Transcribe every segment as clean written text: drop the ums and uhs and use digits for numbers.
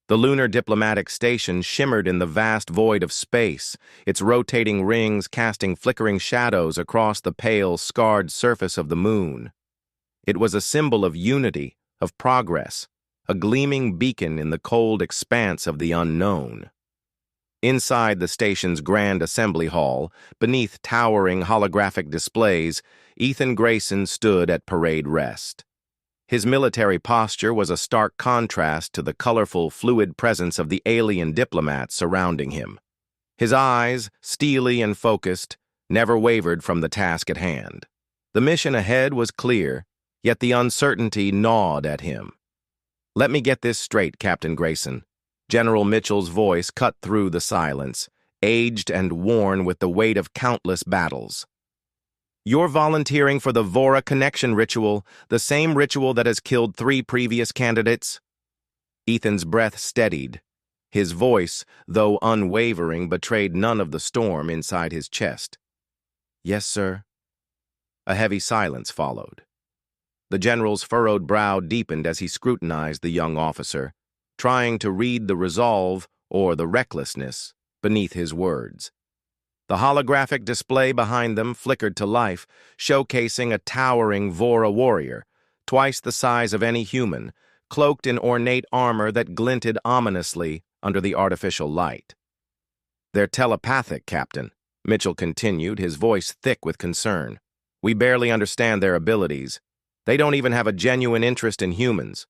The lunar diplomatic station shimmered in the vast void of space, its rotating rings casting flickering shadows across the pale, scarred surface of the moon. It was a symbol of unity, of progress, a gleaming beacon in the cold expanse of the unknown. Inside the station's grand assembly hall, beneath towering holographic displays, Ethan Grayson stood at parade rest. His military posture was a stark contrast to the colorful, fluid presence of the alien diplomats surrounding him. His eyes, steely and focused, never wavered from the task at hand. The mission ahead was clear, yet the uncertainty gnawed at him. "Let me get this straight, Captain Grayson." General Mitchell's voice cut through the silence, aged and worn with the weight of countless battles. "You're volunteering for the Vora connection ritual, the same ritual that has killed 3 previous candidates?" Ethan's breath steadied. His voice, though unwavering, betrayed none of the storm inside his chest. "Yes, sir." A heavy silence followed. The general's furrowed brow deepened as he scrutinized the young officer, trying to read the resolve or the recklessness beneath his words. The holographic display behind them flickered to life, showcasing a towering Vora warrior, twice the size of any human, cloaked in ornate armor that glinted ominously under the artificial light. "They're telepathic, Captain," Mitchell continued, his voice thick with concern. "We barely understand their abilities. They don't even have a genuine interest in humans.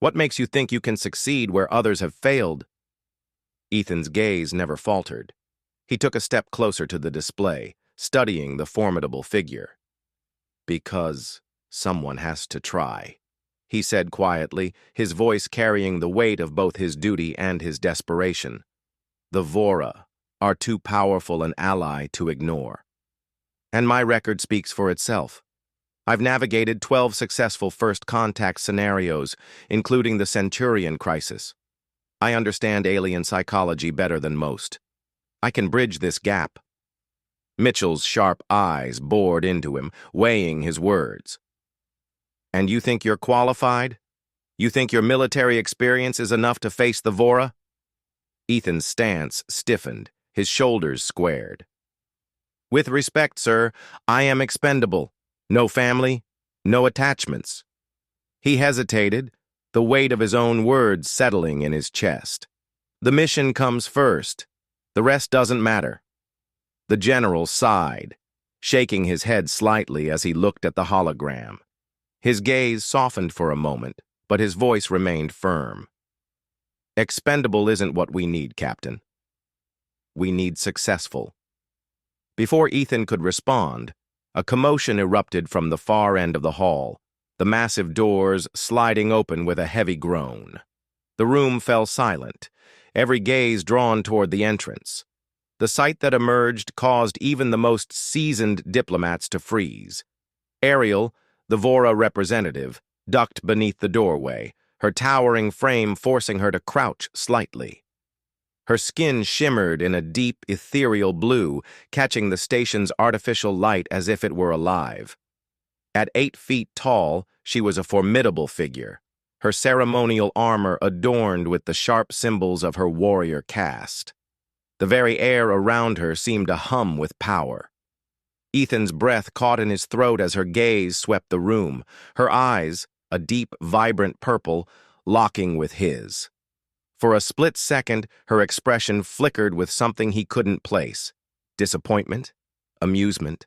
What makes you think you can succeed where others have failed?" Ethan's gaze never faltered. He took a step closer to the display, studying the formidable figure. "Because someone has to try," he said quietly, his voice carrying the weight of both his duty and his desperation. "The Vora are too powerful an ally to ignore. And my record speaks for itself. I've navigated 12 successful first contact scenarios, including the Centurion crisis. I understand alien psychology better than most. I can bridge this gap." Mitchell's sharp eyes bored into him, weighing his words. "And you think you're qualified? You think your military experience is enough to face the Vora?" Ethan's stance stiffened, his shoulders squared. "With respect, sir, I am expendable. No family, no attachments." He hesitated, the weight of his own words settling in his chest. "The mission comes first. The rest doesn't matter." The general sighed, shaking his head slightly as he looked at the hologram. His gaze softened for a moment, but his voice remained firm. "Expendable isn't what we need, Captain. We need successful." Before Ethan could respond, a commotion erupted from the far end of the hall, the massive doors sliding open with a heavy groan. The room fell silent, every gaze drawn toward the entrance. The sight that emerged caused even the most seasoned diplomats to freeze. Ariel, the Vora representative, ducked beneath the doorway, her towering frame forcing her to crouch slightly. Her skin shimmered in a deep, ethereal blue, catching the station's artificial light as if it were alive. At 8 feet tall, she was a formidable figure, her ceremonial armor adorned with the sharp symbols of her warrior caste. The very air around her seemed to hum with power. Ethan's breath caught in his throat as her gaze swept the room, her eyes, a deep, vibrant purple, locking with his. For a split second, her expression flickered with something he couldn't place. Disappointment? Amusement?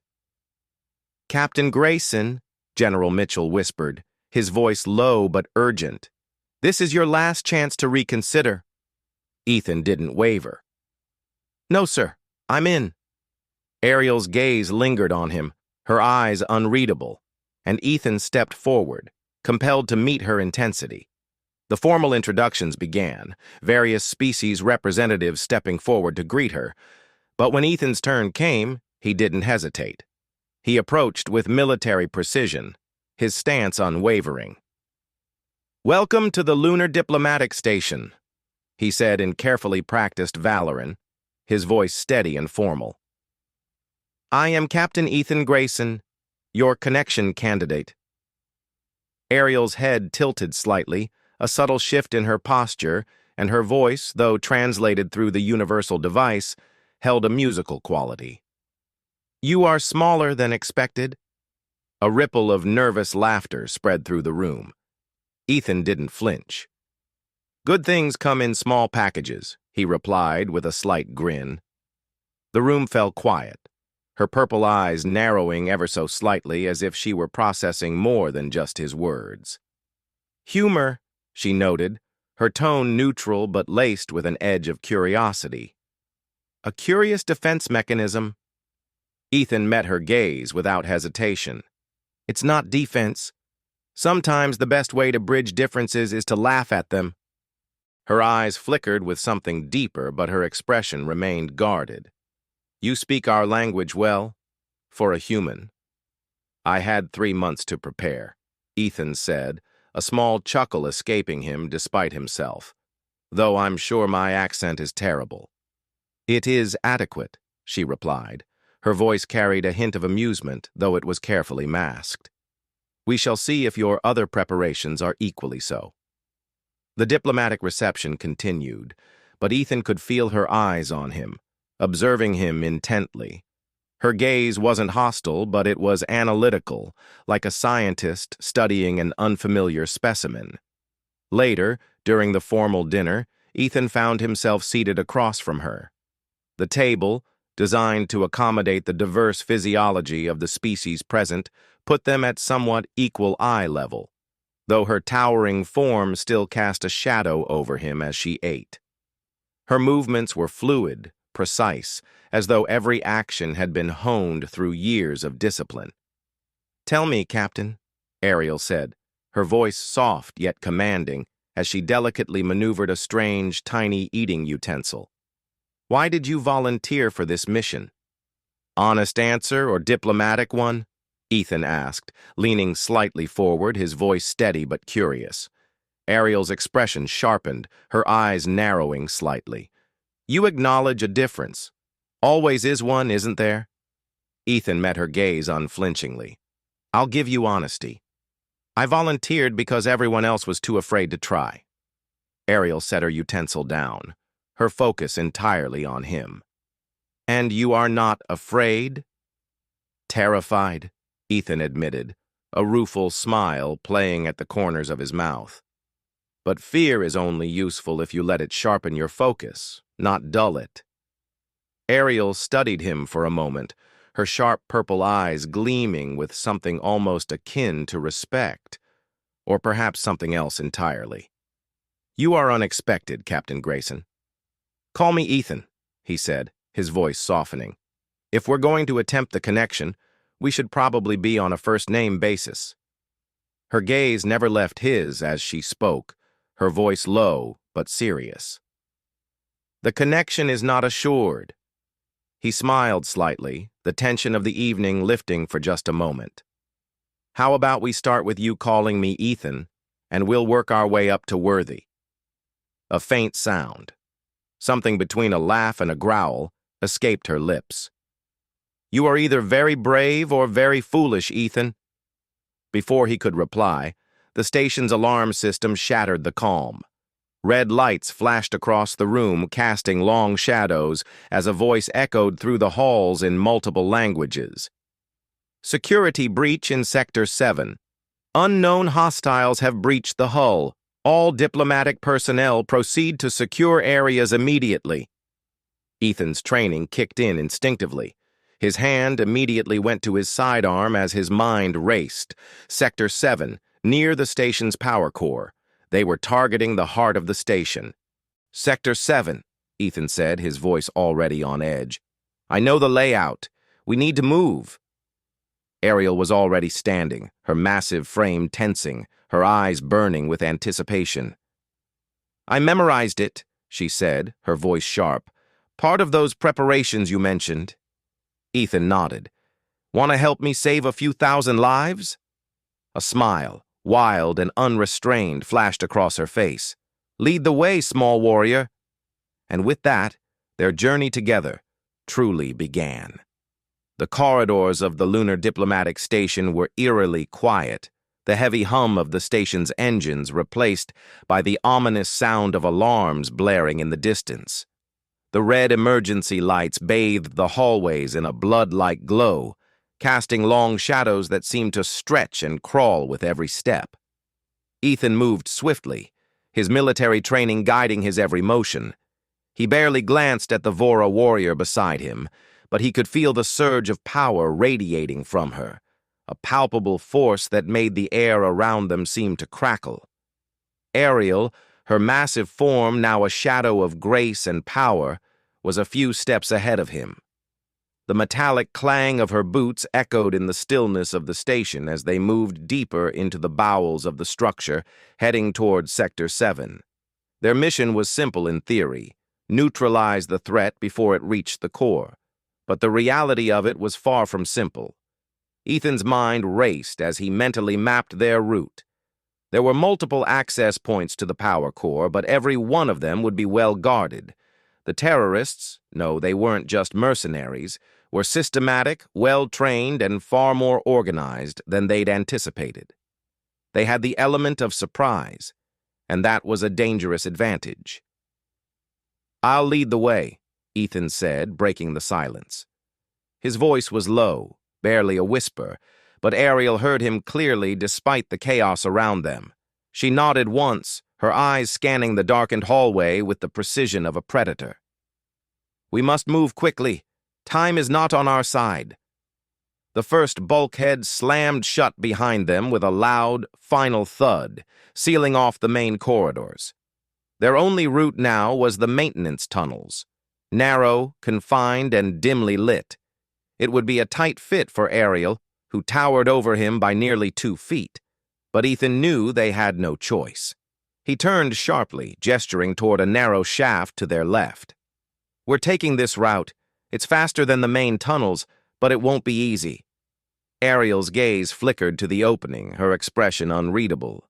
"Captain Grayson," General Mitchell whispered, his voice low but urgent. "This is your last chance to reconsider." Ethan didn't waver. "No, sir. I'm in." Ariel's gaze lingered on him, her eyes unreadable, and Ethan stepped forward, compelled to meet her intensity. The formal introductions began, various species representatives stepping forward to greet her, but when Ethan's turn came, he didn't hesitate. He approached with military precision, his stance unwavering. "Welcome to the Lunar Diplomatic Station," he said in carefully practiced Valoran, his voice steady and formal. "I am Captain Ethan Grayson, your connection candidate." Ariel's head tilted slightly, a subtle shift in her posture, and her voice, though translated through the universal device, held a musical quality. "You are smaller than expected." A ripple of nervous laughter spread through the room. Ethan didn't flinch. "Good things come in small packages," he replied with a slight grin. The room fell quiet, her purple eyes narrowing ever so slightly as if she were processing more than just his words. "Humor," she noted, her tone neutral but laced with an edge of curiosity. "A curious defense mechanism." Ethan met her gaze without hesitation. "It's not defense. Sometimes the best way to bridge differences is to laugh at them." Her eyes flickered with something deeper, but her expression remained guarded. "You speak our language well, for a human." "I had 3 months to prepare," Ethan said, a small chuckle escaping him despite himself. "Though I'm sure my accent is terrible." "It is adequate," she replied. Her voice carried a hint of amusement, though it was carefully masked. "We shall see if your other preparations are equally so." The diplomatic reception continued, but Ethan could feel her eyes on him, observing him intently. Her gaze wasn't hostile, but it was analytical, like a scientist studying an unfamiliar specimen. Later, during the formal dinner, Ethan found himself seated across from her. The table, designed to accommodate the diverse physiology of the species present, put them at somewhat equal eye level, though her towering form still cast a shadow over him as she ate. Her movements were fluid, precise, as though every action had been honed through years of discipline. "Tell me, Captain," Ariel said, her voice soft yet commanding as she delicately maneuvered a strange, tiny eating utensil. "Why did you volunteer for this mission?" "Honest answer or diplomatic one?" Ethan asked, leaning slightly forward, his voice steady but curious. Ariel's expression sharpened, her eyes narrowing slightly. "You acknowledge a difference. Always is one, isn't there?" Ethan met her gaze unflinchingly. "I'll give you honesty. I volunteered because everyone else was too afraid to try." Ariel set her utensil down, her focus entirely on him. "And you are not afraid?" "Terrified," Ethan admitted, a rueful smile playing at the corners of his mouth. "But fear is only useful if you let it sharpen your focus, not dull it." Ariel studied him for a moment, her sharp purple eyes gleaming with something almost akin to respect, or perhaps something else entirely. "You are unexpected, Captain Grayson." "Call me Ethan," he said, his voice softening. "If we're going to attempt the connection, we should probably be on a first-name basis." Her gaze never left his as she spoke, her voice low but serious. "The connection is not assured." He smiled slightly, the tension of the evening lifting for just a moment. "How about we start with you calling me Ethan, and we'll work our way up to Worthy?" A faint sound, something between a laugh and a growl, escaped her lips. "You are either very brave or very foolish, Ethan." Before he could reply, the station's alarm system shattered the calm. Red lights flashed across the room, casting long shadows as a voice echoed through the halls in multiple languages. "Security breach in Sector 7. Unknown hostiles have breached the hull. All diplomatic personnel proceed to secure areas immediately." Ethan's training kicked in instinctively. His hand immediately went to his sidearm as his mind raced. Sector 7, near the station's power core. They were targeting the heart of the station. "Sector 7, Ethan said, his voice already on edge. "I know the layout. We need to move." Ariel was already standing, her massive frame tensing, her eyes burning with anticipation. "I memorized it," she said, her voice sharp. "Part of those preparations you mentioned." Ethan nodded. "Want to help me save a few thousand lives?" A smile, wild and unrestrained, flashed across her face. "Lead the way, small warrior." And with that, their journey together truly began. The corridors of the lunar diplomatic station were eerily quiet, the heavy hum of the station's engines replaced by the ominous sound of alarms blaring in the distance. The red emergency lights bathed the hallways in a blood-like glow, casting long shadows that seemed to stretch and crawl with every step. Ethan moved swiftly, his military training guiding his every motion. He barely glanced at the Vora warrior beside him, but he could feel the surge of power radiating from her, a palpable force that made the air around them seem to crackle. Ariel, her massive form now a shadow of grace and power, was a few steps ahead of him. The metallic clang of her boots echoed in the stillness of the station as they moved deeper into the bowels of the structure, heading toward Sector 7. Their mission was simple in theory: neutralize the threat before it reached the core. But the reality of it was far from simple. Ethan's mind raced as he mentally mapped their route. There were multiple access points to the power core, but every one of them would be well guarded. The terrorists, no, they weren't just mercenaries, were systematic, well-trained, and far more organized than they'd anticipated. They had the element of surprise, and that was a dangerous advantage. "I'll lead the way," Ethan said, breaking the silence. His voice was low, barely a whisper, but Ariel heard him clearly despite the chaos around them. She nodded once, her eyes scanning the darkened hallway with the precision of a predator. "We must move quickly. Time is not on our side." The first bulkhead slammed shut behind them with a loud, final thud, sealing off the main corridors. Their only route now was the maintenance tunnels, narrow, confined, and dimly lit. It would be a tight fit for Ariel, who towered over him by nearly 2 feet, but Ethan knew they had no choice. He turned sharply, gesturing toward a narrow shaft to their left. "We're taking this route. It's faster than the main tunnels, but it won't be easy." Ariel's gaze flickered to the opening, her expression unreadable.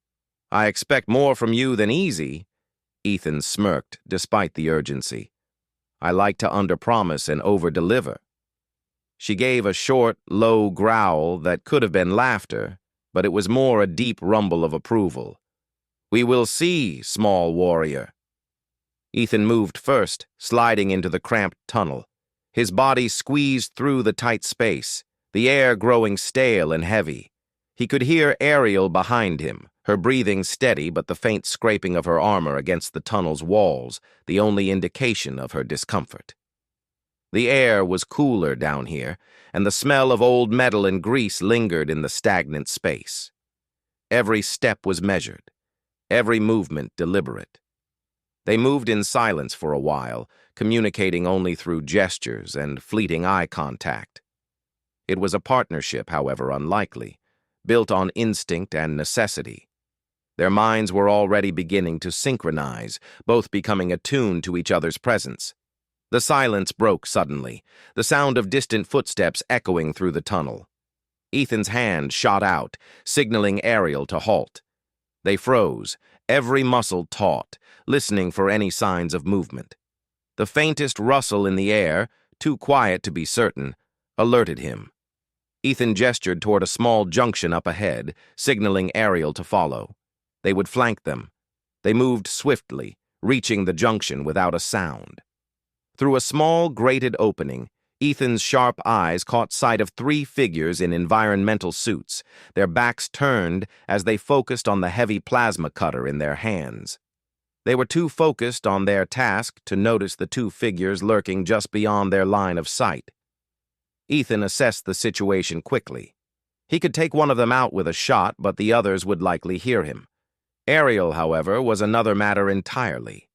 "I expect more from you than easy." Ethan smirked, despite the urgency. "I like to underpromise and overdeliver." She gave a short, low growl that could have been laughter, but it was more a deep rumble of approval. "We will see, small warrior." Ethan moved first, sliding into the cramped tunnel. His body squeezed through the tight space, the air growing stale and heavy. He could hear Ariel behind him, her breathing steady but the faint scraping of her armor against the tunnel's walls, the only indication of her discomfort. The air was cooler down here, and the smell of old metal and grease lingered in the stagnant space. Every step was measured, every movement deliberate. They moved in silence for a while, communicating only through gestures and fleeting eye contact. It was a partnership, however unlikely, built on instinct and necessity. Their minds were already beginning to synchronize, both becoming attuned to each other's presence. The silence broke suddenly, the sound of distant footsteps echoing through the tunnel. Ethan's hand shot out, signaling Ariel to halt. They froze, every muscle taut, listening for any signs of movement. The faintest rustle in the air, too quiet to be certain, alerted him. Ethan gestured toward a small junction up ahead, signaling Ariel to follow. They would flank them. They moved swiftly, reaching the junction without a sound. Through a small, grated opening, Ethan's sharp eyes caught sight of 3 figures in environmental suits, their backs turned as they focused on the heavy plasma cutter in their hands. They were too focused on their task to notice the 2 figures lurking just beyond their line of sight. Ethan assessed the situation quickly. He could take one of them out with a shot, but the others would likely hear him. Ariel, however, was another matter entirely.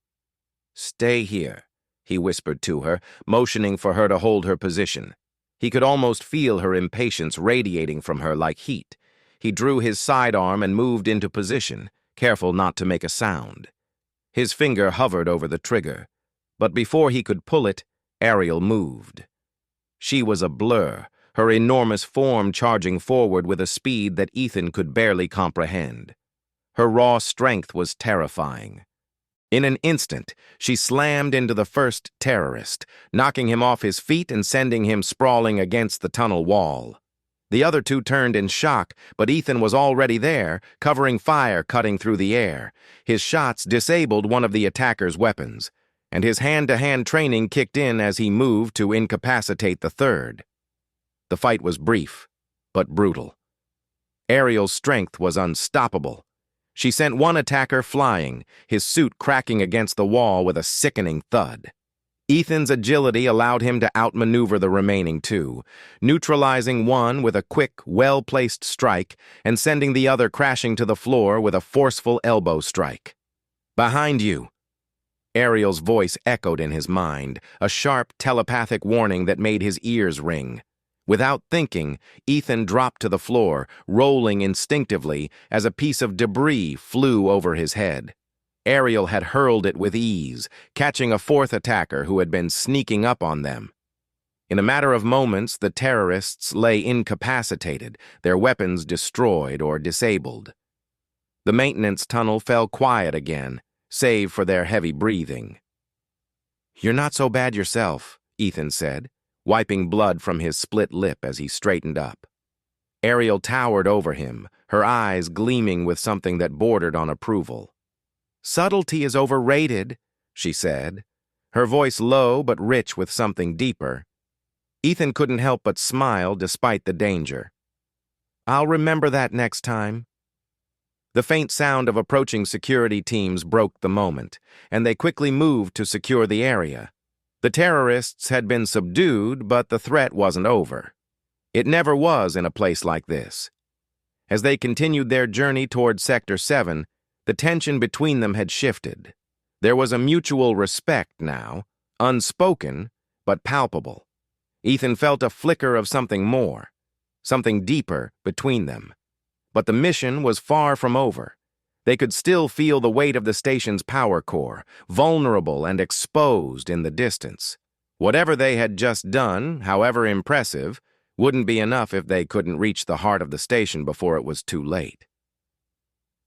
"Stay here," he whispered to her, motioning for her to hold her position. He could almost feel her impatience radiating from her like heat. He drew his sidearm and moved into position, careful not to make a sound. His finger hovered over the trigger, but before he could pull it, Ariel moved. She was a blur, her enormous form charging forward with a speed that Ethan could barely comprehend. Her raw strength was terrifying. In an instant, she slammed into the first terrorist, knocking him off his feet and sending him sprawling against the tunnel wall. The other two turned in shock, but Ethan was already there, covering fire cutting through the air. His shots disabled one of the attacker's weapons, and his hand-to-hand training kicked in as he moved to incapacitate the third. The fight was brief, but brutal. Ariel's strength was unstoppable. She sent one attacker flying, his suit cracking against the wall with a sickening thud. Ethan's agility allowed him to outmaneuver the remaining two, neutralizing one with a quick, well-placed strike and sending the other crashing to the floor with a forceful elbow strike. "Behind you!" Ariel's voice echoed in his mind, a sharp telepathic warning that made his ears ring. Without thinking, Ethan dropped to the floor, rolling instinctively as a piece of debris flew over his head. Ariel had hurled it with ease, catching a fourth attacker who had been sneaking up on them. In a matter of moments, the terrorists lay incapacitated, their weapons destroyed or disabled. The maintenance tunnel fell quiet again, save for their heavy breathing. "You're not so bad yourself," Ethan said, wiping blood from his split lip as he straightened up. Ariel towered over him, her eyes gleaming with something that bordered on approval. "Subtlety is overrated," she said, her voice low but rich with something deeper. Ethan couldn't help but smile despite the danger. "I'll remember that next time." The faint sound of approaching security teams broke the moment, and they quickly moved to secure the area. The terrorists had been subdued, but the threat wasn't over. It never was in a place like this. As they continued their journey toward Sector 7, the tension between them had shifted. There was a mutual respect now, unspoken but palpable. Ethan felt a flicker of something more, something deeper between them. But the mission was far from over. They could still feel the weight of the station's power core, vulnerable and exposed in the distance. Whatever they had just done, however impressive, wouldn't be enough if they couldn't reach the heart of the station before it was too late.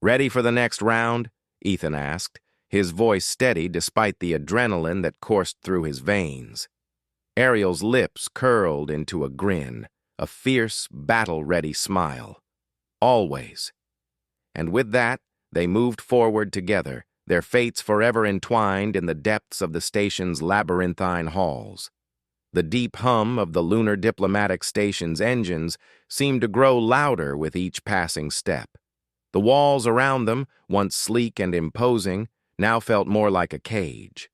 "Ready for the next round?" Ethan asked, his voice steady despite the adrenaline that coursed through his veins. Ariel's lips curled into a grin, a fierce, battle-ready smile. Always. And with that, they moved forward together, their fates forever entwined in the depths of the station's labyrinthine halls. The deep hum of the Lunar Diplomatic Station's engines seemed to grow louder with each passing step. The walls around them, once sleek and imposing, now felt more like a cage.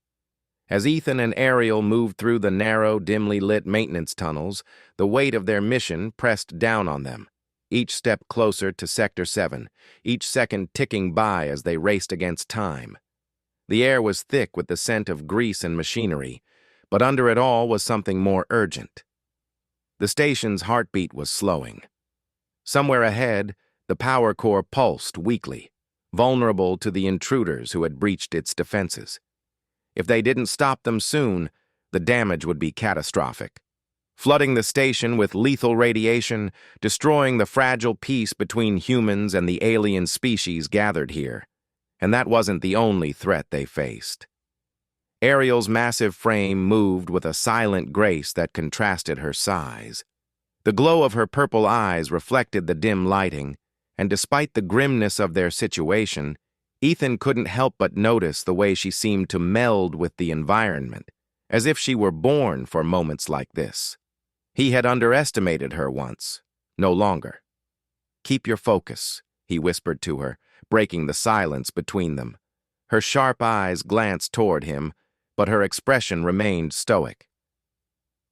As Ethan and Ariel moved through the narrow, dimly lit maintenance tunnels, the weight of their mission pressed down on them, each step closer to Sector 7, each second ticking by as they raced against time. The air was thick with the scent of grease and machinery, but under it all was something more urgent. The station's heartbeat was slowing. Somewhere ahead, the power core pulsed weakly, vulnerable to the intruders who had breached its defenses. If they didn't stop them soon, the damage would be catastrophic, flooding the station with lethal radiation, destroying the fragile peace between humans and the alien species gathered here. And that wasn't the only threat they faced. Ariel's massive frame moved with a silent grace that contrasted her size. The glow of her purple eyes reflected the dim lighting, and despite the grimness of their situation, Ethan couldn't help but notice the way she seemed to meld with the environment, as if she were born for moments like this. He had underestimated her once, no longer. "Keep your focus," he whispered to her, breaking the silence between them. Her sharp eyes glanced toward him, but her expression remained stoic.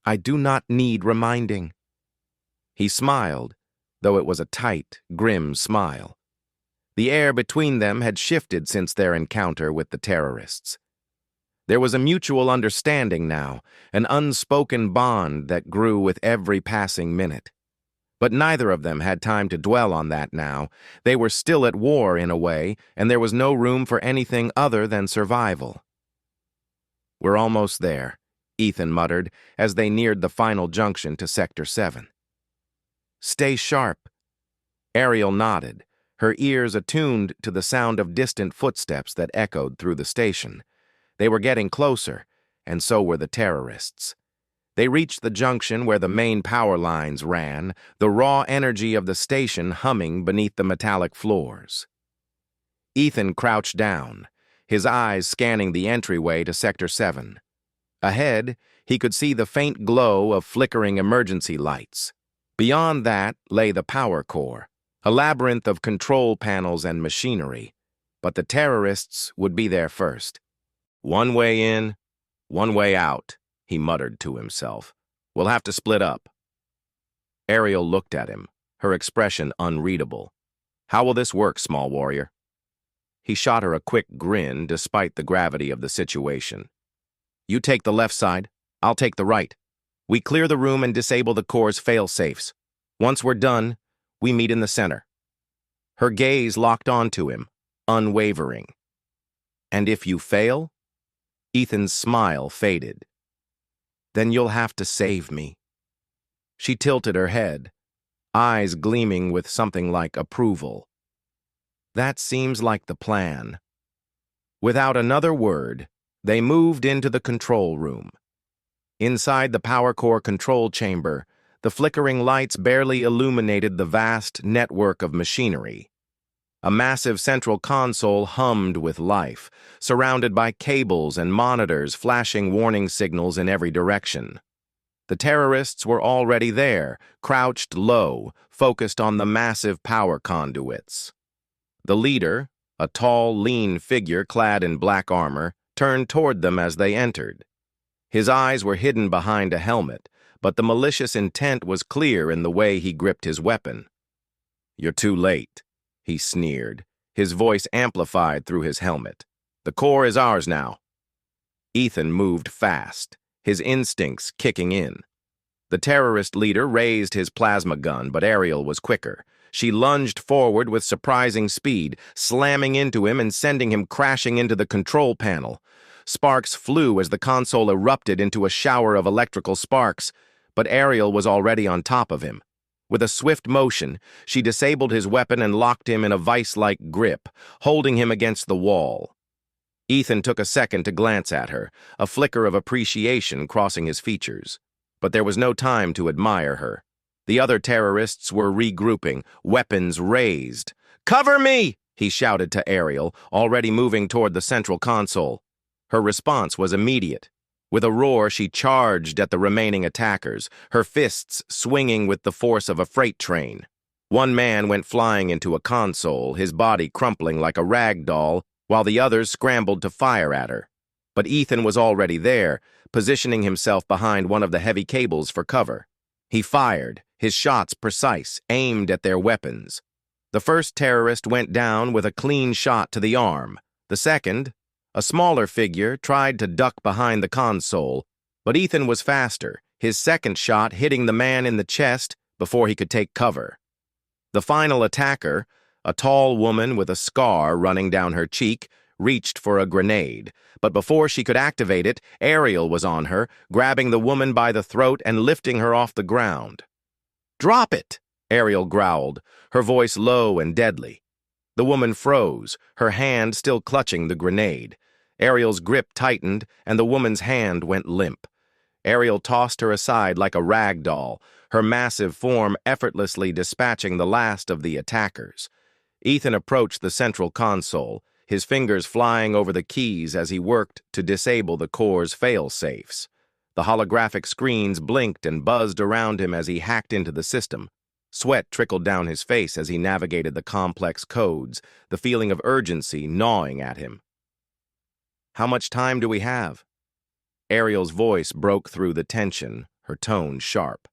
"I do not need reminding." He smiled, though it was a tight, grim smile. The air between them had shifted since their encounter with the terrorists. There was a mutual understanding now, an unspoken bond that grew with every passing minute. But neither of them had time to dwell on that now. They were still at war in a way, and there was no room for anything other than survival. "We're almost there," Ethan muttered as they neared the final junction to Sector 7. "Stay sharp." Ariel nodded, her ears attuned to the sound of distant footsteps that echoed through the station. They were getting closer, and so were the terrorists. They reached the junction where the main power lines ran, the raw energy of the station humming beneath the metallic floors. Ethan crouched down, his eyes scanning the entryway to Sector 7. Ahead, he could see the faint glow of flickering emergency lights. Beyond that lay the power core, a labyrinth of control panels and machinery. But the terrorists would be there first. "One way in, one way out," he muttered to himself. "We'll have to split up." Ariel looked at him, her expression unreadable. "How will this work, small warrior?" He shot her a quick grin despite the gravity of the situation. "You take the left side, I'll take the right. We clear the room and disable the core's fail-safes. Once we're done, we meet in the center." Her gaze locked onto him, unwavering. "And if you fail?" Ethan's smile faded. "Then you'll have to save me." She tilted her head, eyes gleaming with something like approval. "That seems like the plan." Without another word, they moved into the control room. Inside the power core control chamber, the flickering lights barely illuminated the vast network of machinery. A massive central console hummed with life, surrounded by cables and monitors flashing warning signals in every direction. The terrorists were already there, crouched low, focused on the massive power conduits. The leader, a tall, lean figure clad in black armor, turned toward them as they entered. His eyes were hidden behind a helmet, but the malicious intent was clear in the way he gripped his weapon. "You're too late," he sneered, his voice amplified through his helmet. "The core is ours now." Ethan moved fast, his instincts kicking in. The terrorist leader raised his plasma gun, but Ariel was quicker. She lunged forward with surprising speed, slamming into him and sending him crashing into the control panel. Sparks flew as the console erupted into a shower of electrical sparks, but Ariel was already on top of him. With a swift motion, she disabled his weapon and locked him in a vice-like grip, holding him against the wall. Ethan took a second to glance at her, a flicker of appreciation crossing his features. But there was no time to admire her. The other terrorists were regrouping, weapons raised. "Cover me!" he shouted to Ariel, already moving toward the central console. Her response was immediate. With a roar, she charged at the remaining attackers, her fists swinging with the force of a freight train. One man went flying into a console, his body crumpling like a rag doll, while the others scrambled to fire at her. But Ethan was already there, positioning himself behind one of the heavy cables for cover. He fired, his shots precise, aimed at their weapons. The first terrorist went down with a clean shot to the arm. The second, a smaller figure, tried to duck behind the console, but Ethan was faster, his second shot hitting the man in the chest before he could take cover. The final attacker, a tall woman with a scar running down her cheek, reached for a grenade, but before she could activate it, Ariel was on her, grabbing the woman by the throat and lifting her off the ground. "Drop it!" Ariel growled, her voice low and deadly. The woman froze, her hand still clutching the grenade. Ariel's grip tightened, and the woman's hand went limp. Ariel tossed her aside like a rag doll, her massive form effortlessly dispatching the last of the attackers. Ethan approached the central console, his fingers flying over the keys as he worked to disable the core's fail-safes. The holographic screens blinked and buzzed around him as he hacked into the system. Sweat trickled down his face as he navigated the complex codes, the feeling of urgency gnawing at him. "How much time do we have?" Ariel's voice broke through the tension, her tone sharp.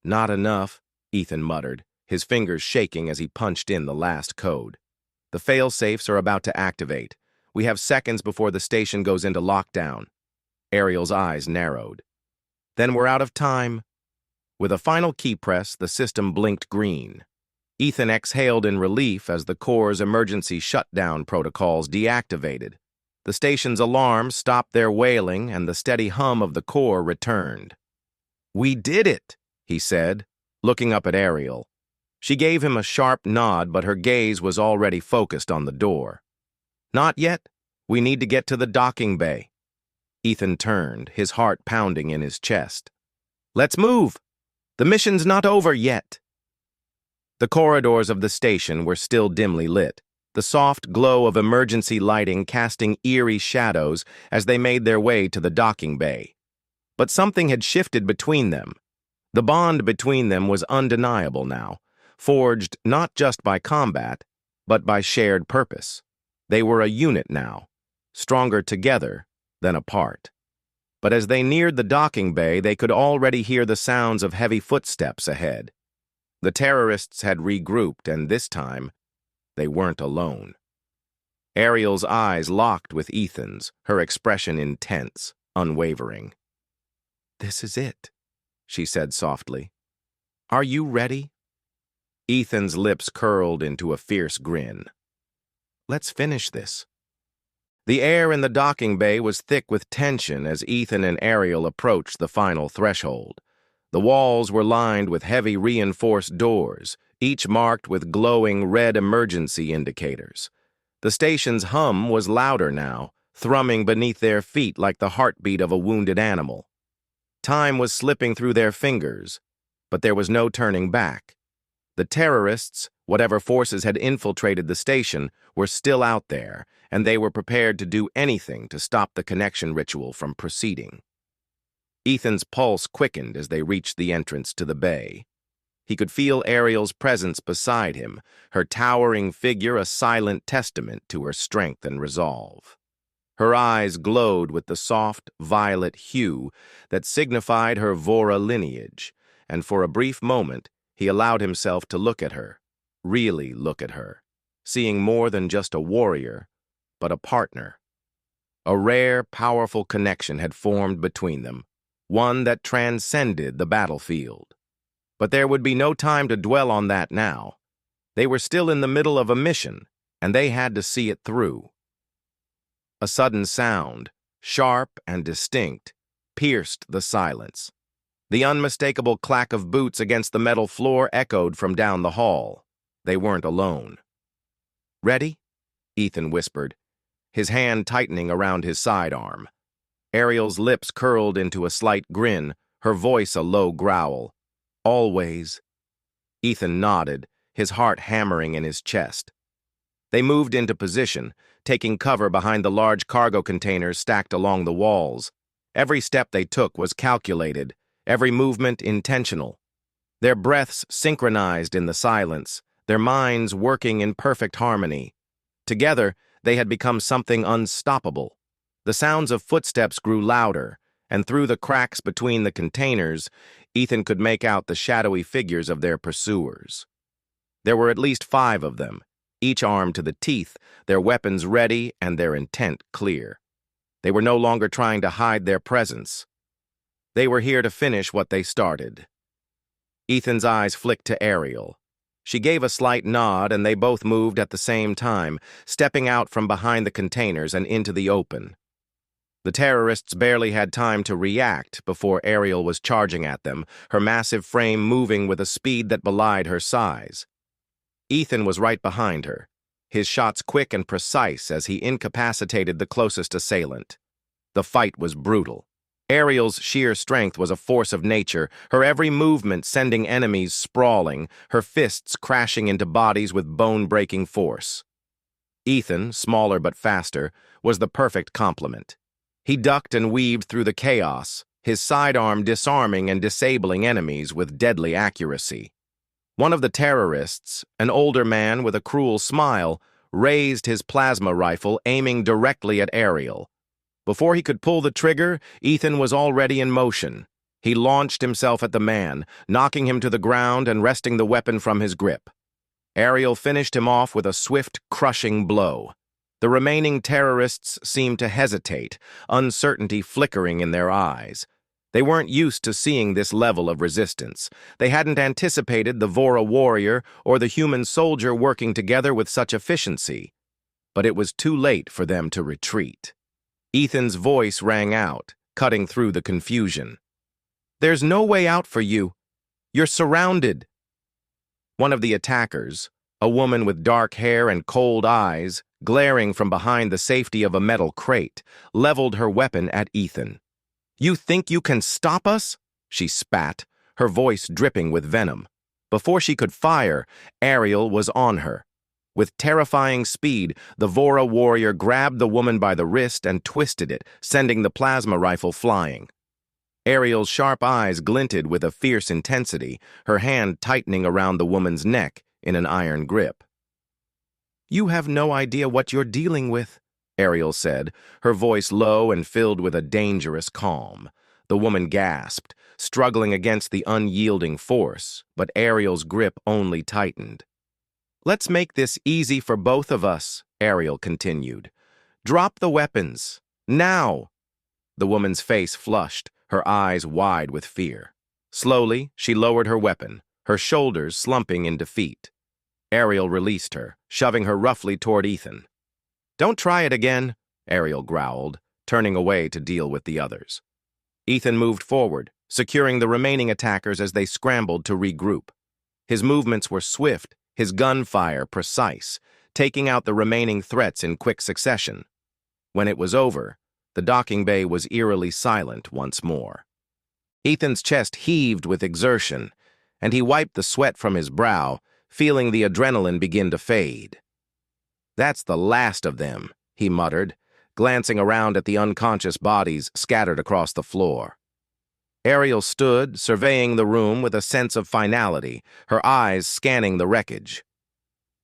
"Not enough," Ethan muttered, his fingers shaking as he punched in the last code. "The fail-safes are about to activate. We have seconds before the station goes into lockdown." Ariel's eyes narrowed. "Then we're out of time." With a final key press, the system blinked green. Ethan exhaled in relief as the core's emergency shutdown protocols deactivated. The station's alarms stopped their wailing and the steady hum of the core returned. "We did it," he said, looking up at Ariel. She gave him a sharp nod, but her gaze was already focused on the door. "Not yet. We need to get to the docking bay." Ethan turned, his heart pounding in his chest. "Let's move! The mission's not over yet." The corridors of the station were still dimly lit, the soft glow of emergency lighting casting eerie shadows as they made their way to the docking bay. But something had shifted between them. The bond between them was undeniable now, forged not just by combat, but by shared purpose. They were a unit now, stronger together than apart. But as they neared the docking bay, they could already hear the sounds of heavy footsteps ahead. The terrorists had regrouped, and this time, they weren't alone. Ariel's eyes locked with Ethan's, her expression intense, unwavering. "This is it," she said softly. "Are you ready?" Ethan's lips curled into a fierce grin. "Let's finish this." The air in the docking bay was thick with tension as Ethan and Ariel approached the final threshold. The walls were lined with heavy reinforced doors, each marked with glowing red emergency indicators. The station's hum was louder now, thrumming beneath their feet like the heartbeat of a wounded animal. Time was slipping through their fingers, but there was no turning back. The terrorists, whatever forces had infiltrated the station, were still out there, and they were prepared to do anything to stop the connection ritual from proceeding. Ethan's pulse quickened as they reached the entrance to the bay. He could feel Ariel's presence beside him, her towering figure a silent testament to her strength and resolve. Her eyes glowed with the soft, violet hue that signified her Vora lineage, and for a brief moment he allowed himself to look at her, really look at her, seeing more than just a warrior, but a partner. A rare, powerful connection had formed between them, one that transcended the battlefield. But there would be no time to dwell on that now. They were still in the middle of a mission, and they had to see it through. A sudden sound, sharp and distinct, pierced the silence. The unmistakable clack of boots against the metal floor echoed from down the hall. They weren't alone. "Ready?" Ethan whispered, his hand tightening around his sidearm. Ariel's lips curled into a slight grin, her voice a low growl. "Always." Ethan nodded, his heart hammering in his chest. They moved into position, taking cover behind the large cargo containers stacked along the walls. Every step they took was calculated, every movement intentional. Their breaths synchronized in the silence, their minds working in perfect harmony. Together, they had become something unstoppable. The sounds of footsteps grew louder, and through the cracks between the containers, Ethan could make out the shadowy figures of their pursuers. There were at least 5 of them, each armed to the teeth, their weapons ready and their intent clear. They were no longer trying to hide their presence. They were here to finish what they started. Ethan's eyes flicked to Ariel. She gave a slight nod, and they both moved at the same time, stepping out from behind the containers and into the open. The terrorists barely had time to react before Ariel was charging at them, her massive frame moving with a speed that belied her size. Ethan was right behind her, his shots quick and precise as he incapacitated the closest assailant. The fight was brutal. Ariel's sheer strength was a force of nature, her every movement sending enemies sprawling, her fists crashing into bodies with bone-breaking force. Ethan, smaller but faster, was the perfect complement. He ducked and weaved through the chaos, his sidearm disarming and disabling enemies with deadly accuracy. One of the terrorists, an older man with a cruel smile, raised his plasma rifle, aiming directly at Ariel. Before he could pull the trigger, Ethan was already in motion. He launched himself at the man, knocking him to the ground and wresting the weapon from his grip. Ariel finished him off with a swift, crushing blow. The remaining terrorists seemed to hesitate, uncertainty flickering in their eyes. They weren't used to seeing this level of resistance. They hadn't anticipated the Vora warrior or the human soldier working together with such efficiency. But it was too late for them to retreat. Ethan's voice rang out, cutting through the confusion. "There's no way out for you. You're surrounded." One of the attackers, A woman with dark hair and cold eyes, glaring from behind the safety of a metal crate, leveled her weapon at Ethan. "You think you can stop us?" she spat, her voice dripping with venom. Before she could fire, Ariel was on her. With terrifying speed, the Vora warrior grabbed the woman by the wrist and twisted it, sending the plasma rifle flying. Ariel's sharp eyes glinted with a fierce intensity, her hand tightening around the woman's neck in an iron grip. "You have no idea what you're dealing with," Ariel said, her voice low and filled with a dangerous calm. The woman gasped, struggling against the unyielding force, but Ariel's grip only tightened. "Let's make this easy for both of us," Ariel continued. "Drop the weapons. Now!" The woman's face flushed, her eyes wide with fear. Slowly, she lowered her weapon, her shoulders slumping in defeat. Ariel released her, shoving her roughly toward Ethan. "Don't try it again," Ariel growled, turning away to deal with the others. Ethan moved forward, securing the remaining attackers as they scrambled to regroup. His movements were swift, his gunfire precise, taking out the remaining threats in quick succession. When it was over, the docking bay was eerily silent once more. Ethan's chest heaved with exertion, and he wiped the sweat from his brow, feeling the adrenaline begin to fade. "That's the last of them," he muttered, glancing around at the unconscious bodies scattered across the floor. Ariel stood, surveying the room with a sense of finality, her eyes scanning the wreckage.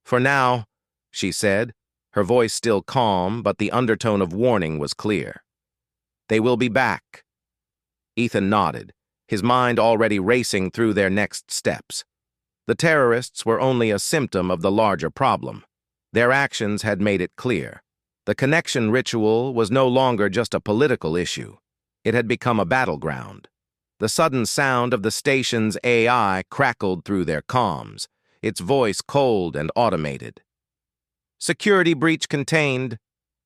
"For now," she said, her voice still calm, but the undertone of warning was clear. "They will be back." Ethan nodded, his mind already racing through their next steps. The terrorists were only a symptom of the larger problem. Their actions had made it clear. The connection ritual was no longer just a political issue. It had become a battleground. The sudden sound of the station's AI crackled through their comms, its voice cold and automated. "Security breach contained.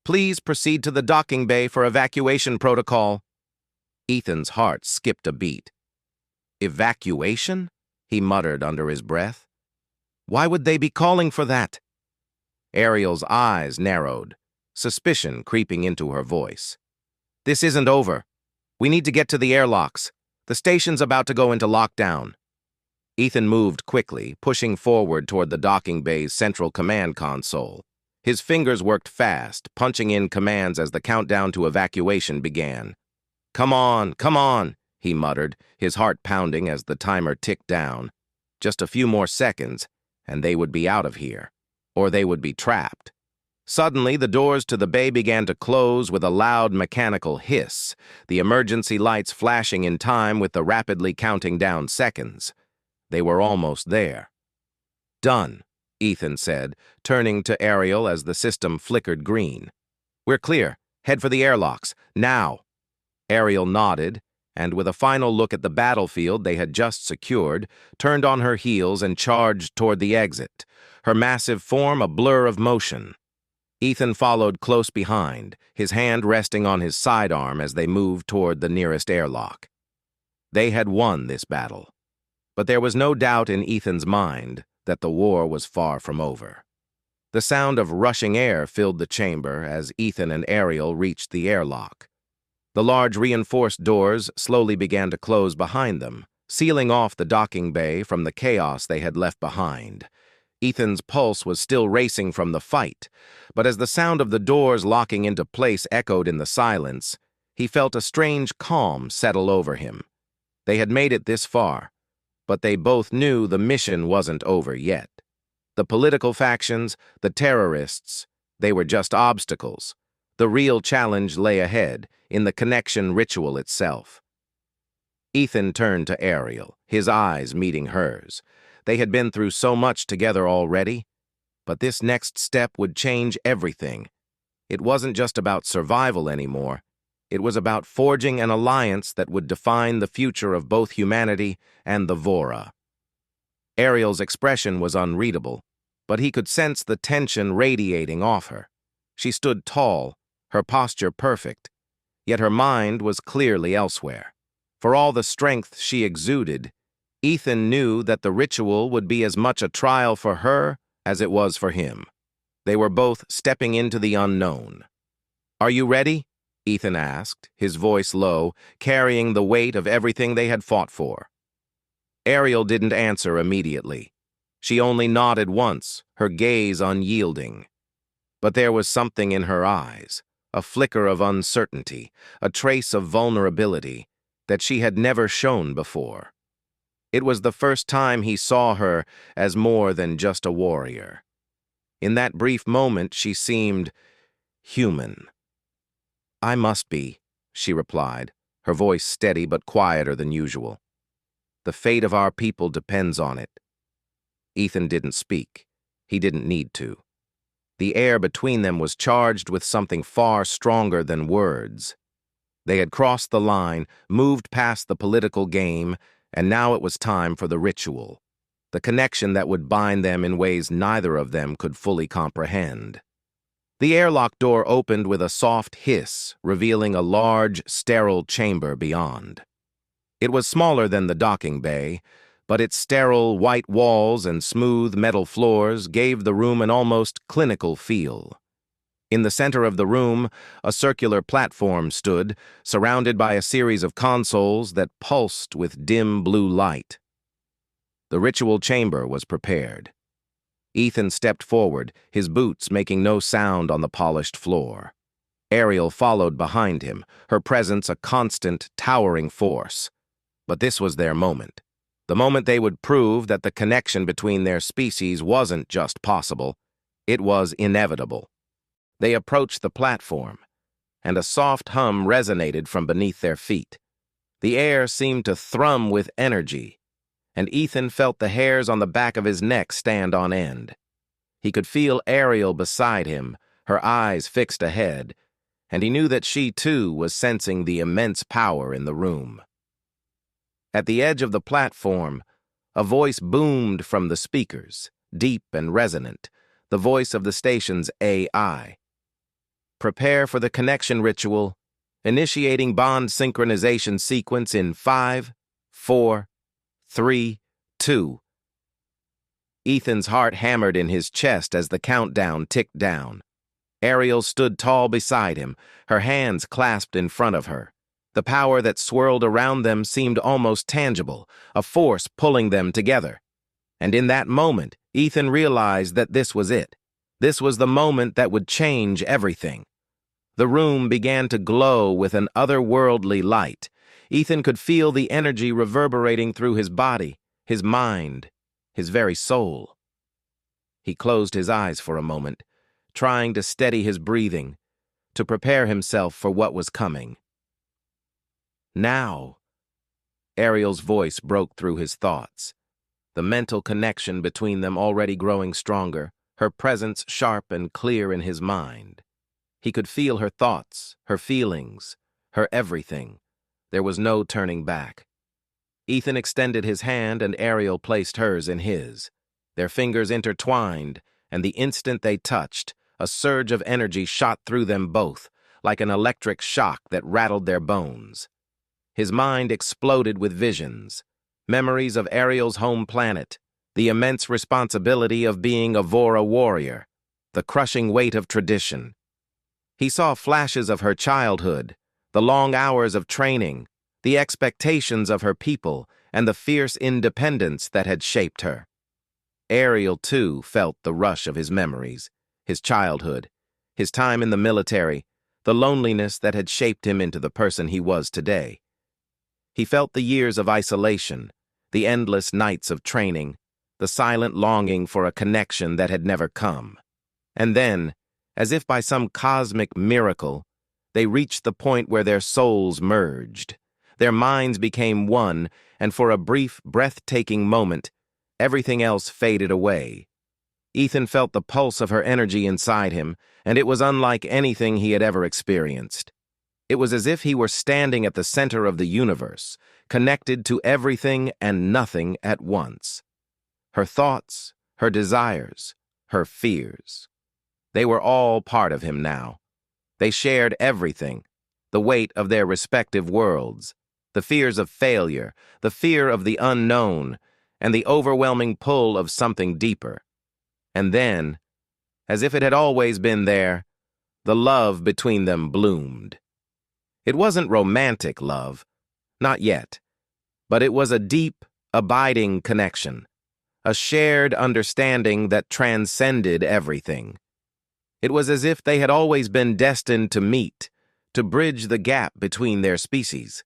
Please proceed to the docking bay for evacuation protocol." Ethan's heart skipped a beat. "Evacuation?" he muttered under his breath. "Why would they be calling for that?" Ariel's eyes narrowed, suspicion creeping into her voice. "This isn't over. We need to get to the airlocks. The station's about to go into lockdown." Ethan moved quickly, pushing forward toward the docking bay's central command console. His fingers worked fast, punching in commands as the countdown to evacuation began. Come on," he muttered, his heart pounding as the timer ticked down. Just a few more seconds, and they would be out of here. Or they would be trapped. Suddenly, the doors to the bay began to close with a loud mechanical hiss, the emergency lights flashing in time with the rapidly counting down seconds. They were almost there. "Done," Ethan said, turning to Ariel as the system flickered green. "We're clear. Head for the airlocks. Now." Ariel nodded, and with a final look at the battlefield they had just secured, turned on her heels and charged toward the exit, her massive form a blur of motion. Ethan followed close behind, his hand resting on his sidearm as they moved toward the nearest airlock. They had won this battle, but there was no doubt in Ethan's mind that the war was far from over. The sound of rushing air filled the chamber as Ethan and Ariel reached the airlock. The large reinforced doors slowly began to close behind them, sealing off the docking bay from the chaos they had left behind. Ethan's pulse was still racing from the fight, but as the sound of the doors locking into place echoed in the silence, he felt a strange calm settle over him. They had made it this far, but they both knew the mission wasn't over yet. The political factions, the terrorists, they were just obstacles. The real challenge lay ahead, in the connection ritual itself. Ethan turned to Ariel, his eyes meeting hers. They had been through so much together already, but this next step would change everything. It wasn't just about survival anymore. It was about forging an alliance that would define the future of both humanity and the Vora. Ariel's expression was unreadable, but he could sense the tension radiating off her. She stood tall, her posture perfect, yet her mind was clearly elsewhere. For all the strength she exuded, Ethan knew that the ritual would be as much a trial for her as it was for him. They were both stepping into the unknown. "Are you ready?" Ethan asked, his voice low, carrying the weight of everything they had fought for. Ariel didn't answer immediately. She only nodded once, her gaze unyielding. But there was something in her eyes, a flicker of uncertainty, a trace of vulnerability that she had never shown before. It was the first time he saw her as more than just a warrior. In that brief moment, she seemed human. "I must be," she replied, her voice steady but quieter than usual. "The fate of our people depends on it." Ethan didn't speak. He didn't need to. The air between them was charged with something far stronger than words. They had crossed the line, moved past the political game, and now it was time for the ritual, the connection that would bind them in ways neither of them could fully comprehend. The airlock door opened with a soft hiss, revealing a large, sterile chamber beyond. It was smaller than the docking bay, but its sterile white walls and smooth metal floors gave the room an almost clinical feel. In the center of the room, a circular platform stood, surrounded by a series of consoles that pulsed with dim blue light. The ritual chamber was prepared. Ethan stepped forward, his boots making no sound on the polished floor. Ariel followed behind him, her presence a constant, towering force. But this was their moment. The moment they would prove that the connection between their species wasn't just possible, it was inevitable. They approached the platform, and a soft hum resonated from beneath their feet. The air seemed to thrum with energy, and Ethan felt the hairs on the back of his neck stand on end. He could feel Ariel beside him, her eyes fixed ahead, and he knew that she, too, was sensing the immense power in the room. At the edge of the platform, a voice boomed from the speakers, deep and resonant, the voice of the station's AI. "Prepare for the connection ritual, initiating bond synchronization sequence in 5, 4, 3, 2. Ethan's heart hammered in his chest as the countdown ticked down. Ariel stood tall beside him, her hands clasped in front of her. The power that swirled around them seemed almost tangible, a force pulling them together. And in that moment, Ethan realized that this was it. This was the moment that would change everything. The room began to glow with an otherworldly light. Ethan could feel the energy reverberating through his body, his mind, his very soul. He closed his eyes for a moment, trying to steady his breathing, to prepare himself for what was coming. "Now," Ariel's voice broke through his thoughts, the mental connection between them already growing stronger, her presence sharp and clear in his mind. He could feel her thoughts, her feelings, her everything. There was no turning back. Ethan extended his hand and Ariel placed hers in his. Their fingers intertwined, and the instant they touched, a surge of energy shot through them both, like an electric shock that rattled their bones. His mind exploded with visions, memories of Ariel's home planet, the immense responsibility of being a Vora warrior, the crushing weight of tradition. He saw flashes of her childhood, the long hours of training, the expectations of her people, and the fierce independence that had shaped her. Ariel, too, felt the rush of his memories, his childhood, his time in the military, the loneliness that had shaped him into the person he was today. He felt the years of isolation, the endless nights of training, the silent longing for a connection that had never come. And then, as if by some cosmic miracle, they reached the point where their souls merged. Their minds became one, and for a brief, breathtaking moment, everything else faded away. Ethan felt the pulse of her energy inside him, and it was unlike anything he had ever experienced. It was as if he were standing at the center of the universe, connected to everything and nothing at once. Her thoughts, her desires, her fears. They were all part of him now. They shared everything, the weight of their respective worlds, the fears of failure, the fear of the unknown, and the overwhelming pull of something deeper. And then, as if it had always been there, the love between them bloomed. It wasn't romantic love, not yet, but it was a deep, abiding connection, a shared understanding that transcended everything. It was as if they had always been destined to meet, to bridge the gap between their species.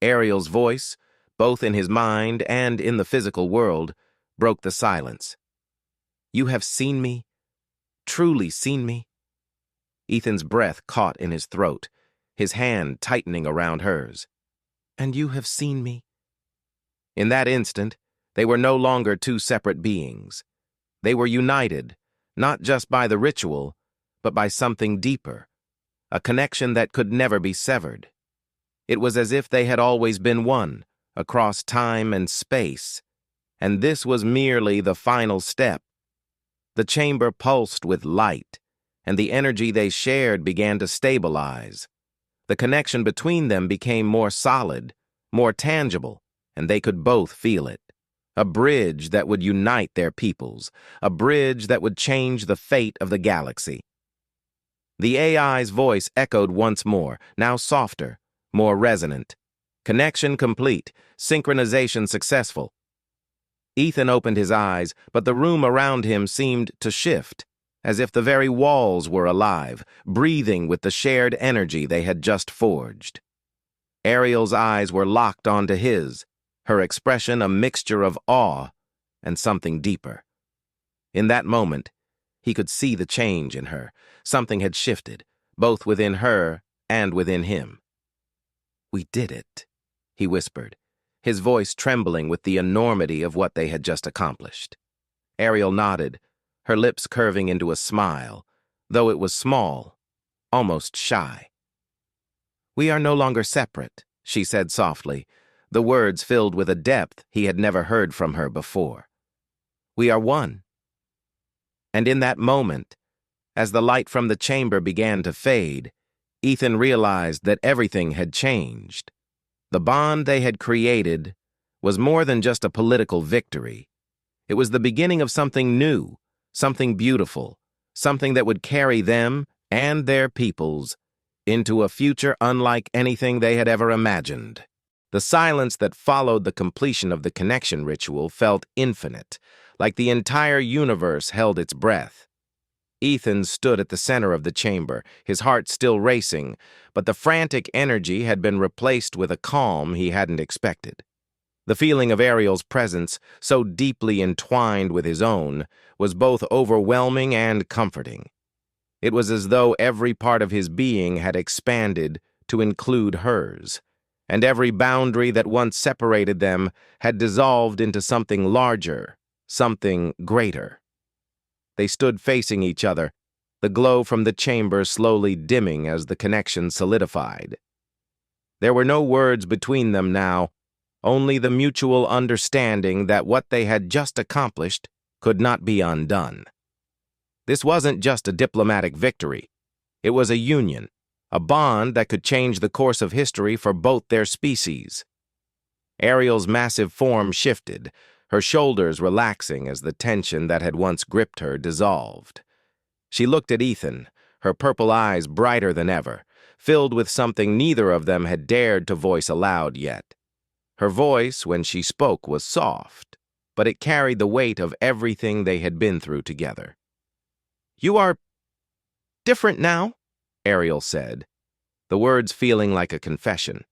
Ariel's voice, both in his mind and in the physical world, broke the silence. "You have seen me? Truly seen me?" Ethan's breath caught in his throat, his hand tightening around hers. "And you have seen me?" In that instant, they were no longer two separate beings. They were united, not just by the ritual, but by something deeper, a connection that could never be severed. It was as if they had always been one, across time and space, and this was merely the final step. The chamber pulsed with light, and the energy they shared began to stabilize. The connection between them became more solid, more tangible, and they could both feel it. A bridge that would unite their peoples, a bridge that would change the fate of the galaxy. The AI's voice echoed once more, now softer, more resonant. Connection complete, synchronization successful. Ethan opened his eyes, but the room around him seemed to shift, as if the very walls were alive, breathing with the shared energy they had just forged. Ariel's eyes were locked onto his, her expression a mixture of awe and something deeper. In that moment, he could see the change in her. Something had shifted, both within her and within him. "We did it," he whispered, his voice trembling with the enormity of what they had just accomplished. Ariel nodded, her lips curving into a smile, though it was small, almost shy. "We are no longer separate," she said softly, the words filled with a depth he had never heard from her before. "We are one." And in that moment, as the light from the chamber began to fade, Ethan realized that everything had changed. The bond they had created was more than just a political victory. It was the beginning of something new, something beautiful, something that would carry them and their peoples into a future unlike anything they had ever imagined. The silence that followed the completion of the connection ritual felt infinite, like the entire universe held its breath. Ethan stood at the center of the chamber, his heart still racing, but the frantic energy had been replaced with a calm he hadn't expected. The feeling of Ariel's presence, so deeply entwined with his own, was both overwhelming and comforting. It was as though every part of his being had expanded to include hers, and every boundary that once separated them had dissolved into something larger, something greater. They stood facing each other, the glow from the chamber slowly dimming as the connection solidified. There were no words between them now, only the mutual understanding that what they had just accomplished could not be undone. This wasn't just a diplomatic victory. It was a union, a bond that could change the course of history for both their species. Ariel's massive form shifted, her shoulders relaxing as the tension that had once gripped her dissolved. She looked at Ethan, her purple eyes brighter than ever, filled with something neither of them had dared to voice aloud yet. Her voice, when she spoke, was soft, but it carried the weight of everything they had been through together. "You are different now," Ariel said, the words feeling like a confession.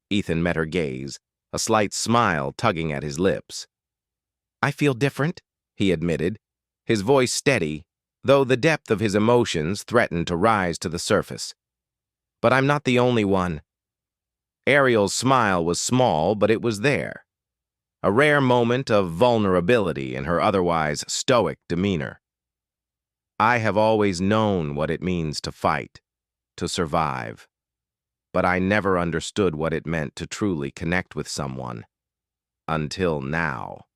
Ethan met her gaze, a slight smile tugging at his lips. "I feel different," he admitted, his voice steady, though the depth of his emotions threatened to rise to the surface. "But I'm not the only one." Ariel's smile was small, but it was there. A rare moment of vulnerability in her otherwise stoic demeanor. "I have always known what it means to fight, to survive, but I never understood what it meant to truly connect with someone. Until now."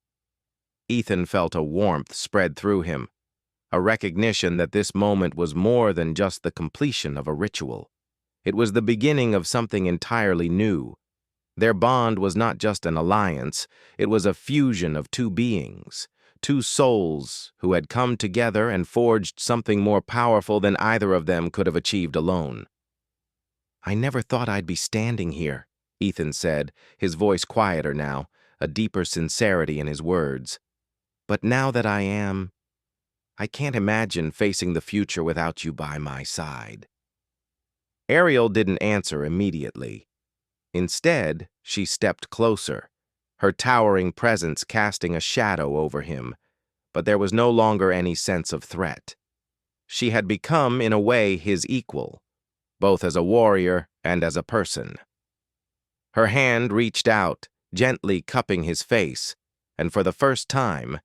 Ethan felt a warmth spread through him, a recognition that this moment was more than just the completion of a ritual. It was the beginning of something entirely new. Their bond was not just an alliance, it was a fusion of two beings, two souls who had come together and forged something more powerful than either of them could have achieved alone. "I never thought I'd be standing here," Ethan said, his voice quieter now, a deeper sincerity in his words. "But now that I am, I can't imagine facing the future without you by my side." Ariel didn't answer immediately. Instead, she stepped closer, her towering presence casting a shadow over him, but there was no longer any sense of threat. She had become, in a way, his equal, both as a warrior and as a person. Her hand reached out, gently cupping his face, and for the first time,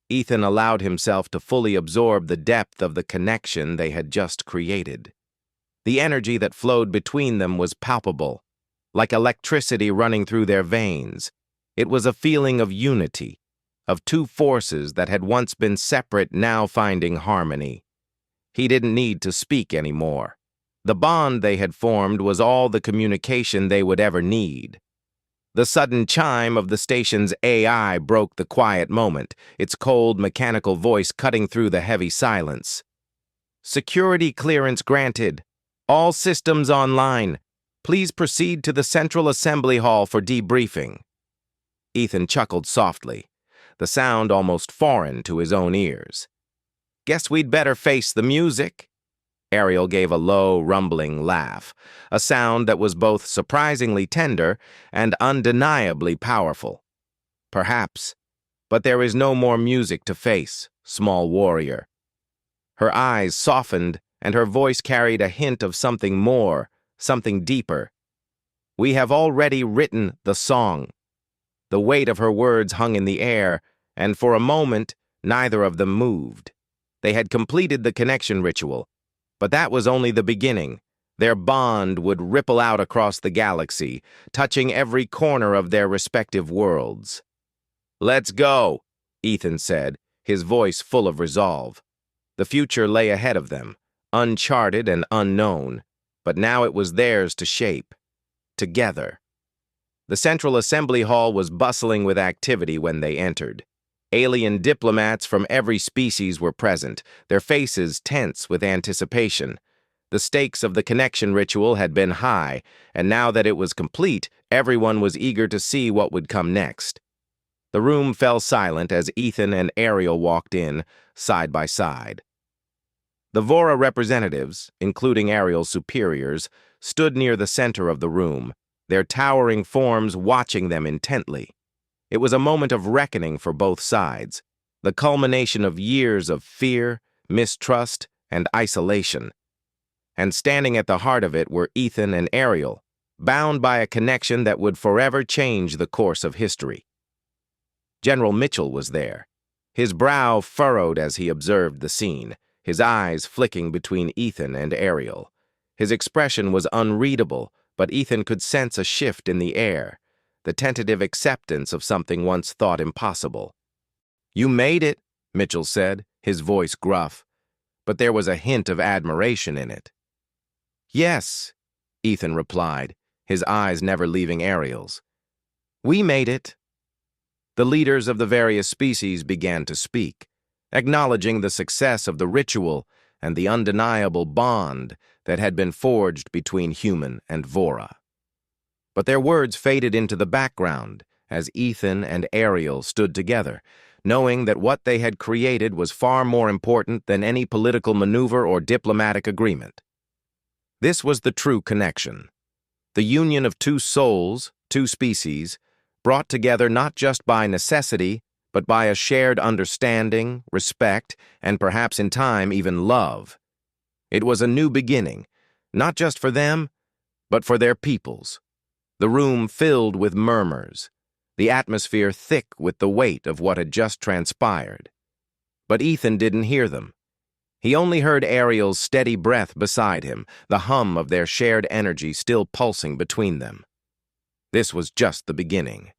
Ethan allowed himself to fully absorb the depth of the connection they had just created. The energy that flowed between them was palpable, like electricity running through their veins. It was a feeling of unity, of two forces that had once been separate now finding harmony. He didn't need to speak anymore. The bond they had formed was all the communication they would ever need. The sudden chime of the station's AI broke the quiet moment, its cold, mechanical voice cutting through the heavy silence. "Security clearance granted. All systems online. Please proceed to the Central Assembly Hall for debriefing." Ethan chuckled softly, the sound almost foreign to his own ears. "Guess we'd better face the music." Ariel gave a low, rumbling laugh, a sound that was both surprisingly tender and undeniably powerful. "Perhaps, but there is no more music to face, small warrior." Her eyes softened, and her voice carried a hint of something more, something deeper. "We have already written the song." The weight of her words hung in the air, and for a moment, neither of them moved. They had completed the connection ritual, but that was only the beginning. Their bond would ripple out across the galaxy, touching every corner of their respective worlds. "Let's go," Ethan said, his voice full of resolve. The future lay ahead of them, uncharted and unknown, but now it was theirs to shape, together. The Central Assembly Hall was bustling with activity when they entered. Alien diplomats from every species were present, their faces tense with anticipation. The stakes of the connection ritual had been high, and now that it was complete, everyone was eager to see what would come next. The room fell silent as Ethan and Ariel walked in, side by side. The Vora representatives, including Ariel's superiors, stood near the center of the room, their towering forms watching them intently. It was a moment of reckoning for both sides, the culmination of years of fear, mistrust, and isolation. And standing at the heart of it were Ethan and Ariel, bound by a connection that would forever change the course of history. General Mitchell was there, his brow furrowed as he observed the scene, his eyes flicking between Ethan and Ariel. His expression was unreadable, but Ethan could sense a shift in the air, the tentative acceptance of something once thought impossible. "You made it," Mitchell said, his voice gruff, but there was a hint of admiration in it. "Yes," Ethan replied, his eyes never leaving Ariel's. "We made it." The leaders of the various species began to speak, acknowledging the success of the ritual and the undeniable bond that had been forged between human and Vora. But their words faded into the background as Ethan and Ariel stood together, knowing that what they had created was far more important than any political maneuver or diplomatic agreement. This was the true connection, the union of two souls, two species, brought together not just by necessity, but by a shared understanding, respect, and perhaps in time even love. It was a new beginning, not just for them, but for their peoples. The room filled with murmurs, the atmosphere thick with the weight of what had just transpired. But Ethan didn't hear them. He only heard Ariel's steady breath beside him, the hum of their shared energy still pulsing between them. This was just the beginning.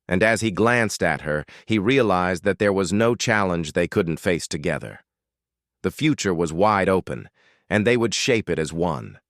And as he glanced at her, he realized that there was no challenge they couldn't face together. The future was wide open, and they would shape it as one.